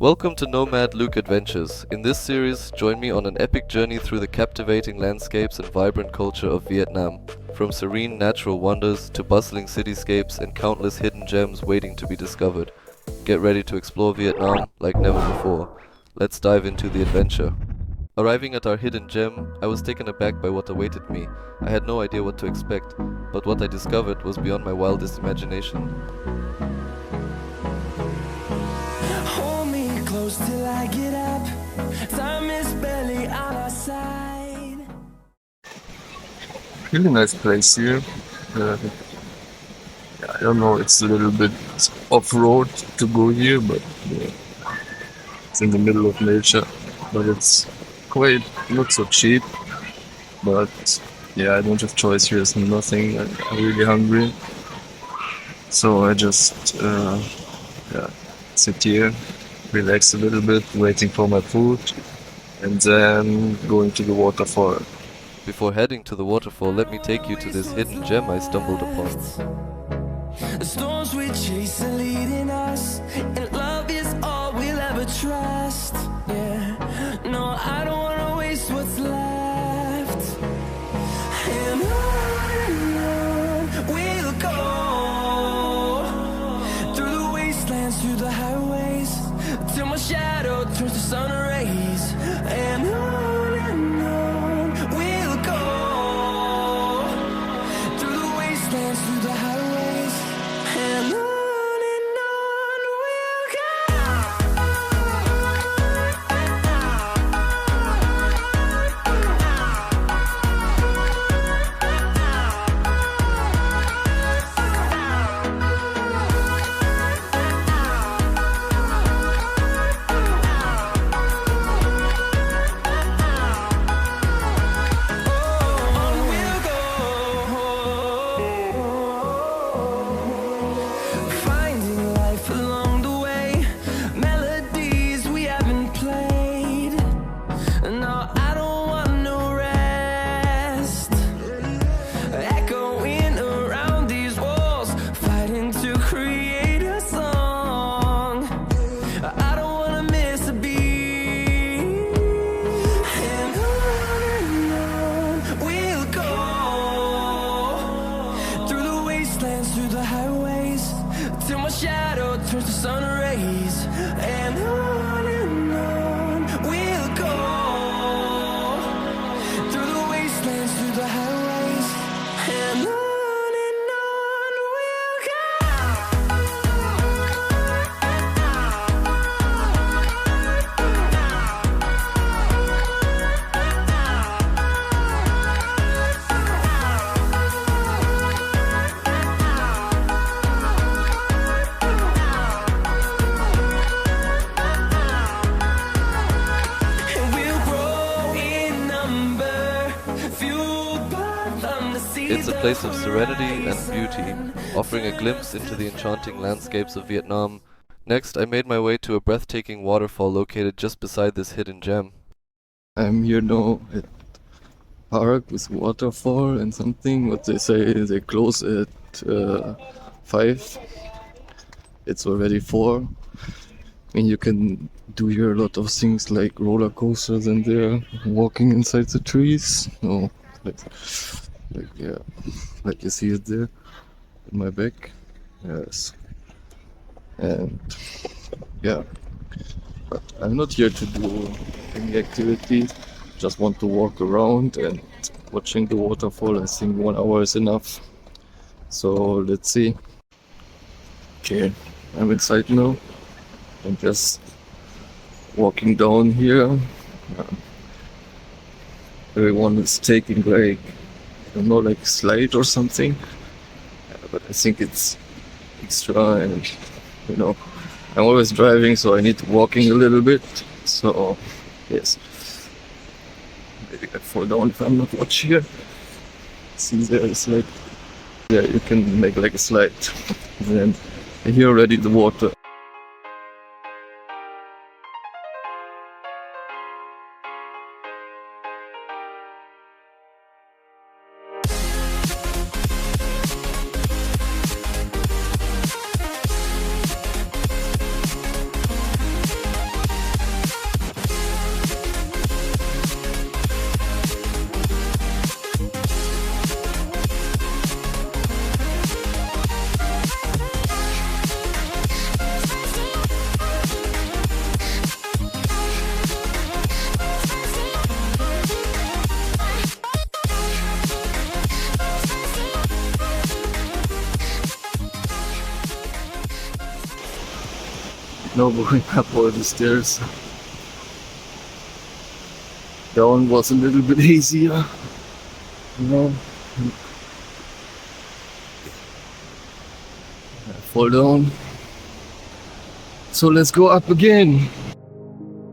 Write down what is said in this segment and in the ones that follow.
Welcome to Nomad Luke Adventures. In this series, join me on an epic journey through the captivating landscapes and vibrant culture of Vietnam. From serene natural wonders to bustling cityscapes and countless hidden gems waiting to be discovered. Get ready to explore Vietnam like never before. Let's dive into the adventure. Arriving at our hidden gem, I was taken aback by what awaited me. I had no idea what to expect, but what I discovered was beyond my wildest imagination. Hold me close till I get up. Time is barely on our side. Really nice place here. I don't know, it's a little bit off-road to go here, but it's in the middle of nature. But it's quite not so cheap. But yeah, I don't have choice here. There's nothing. I'm really hungry, so I just sit here, relax a little bit, waiting for my food, and then going to the waterfall. Before heading to the waterfall, let me take you to this hidden gem I stumbled upon. The storms we chase are leading us, and love is all we'll ever trust. Yeah, no, I don't wanna waste what's left. And on we'll go, through the wastelands, through the highways, till my shadow turns to sun rays. And on we'll go, through the wastelands, through the highways, and on we'll go. On we'll go, finding life along the way, melodies we haven't played. No, I don't want no rest, echoing around these walls, fighting to create a song. I don't wanna miss a beat. And on we'll go, through the wastelands, through the highways, till my shadow turns to sun rays. And on we'll go, through the wastelands, through the highways, and on we'll and we'll grow in number, fueled by them to see. It's a place of serenity and beauty, offering a glimpse into the enchanting landscapes of Vietnam. Next, I made my way to a breathtaking waterfall located just beside this hidden gem. I'm here now at park with waterfall and something. What they say, they close at 5. It's already 4. I mean, you can do here a lot of things like roller coasters and there, walking inside the trees. No, like you see it there in my back. Yes, and yeah, but I'm not here to do any activity. Just want to walk around and watching the waterfall. I think 1 hour is enough. So let's see. Okay, I'm inside now. I'm just walking down here. Everyone is taking like, I don't know, like slide or something. But I think it's extra, and you know, I'm always driving, so I need to walking a little bit. So yes, maybe I fall down if I'm not watching here. See, there is like, there you can make like a slide. And then here already the water. know, going up all the stairs. Down was a little bit easier, you know. I fall down. So let's go up again.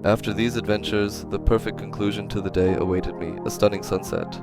After these adventures, the perfect conclusion to the day awaited me, a stunning sunset.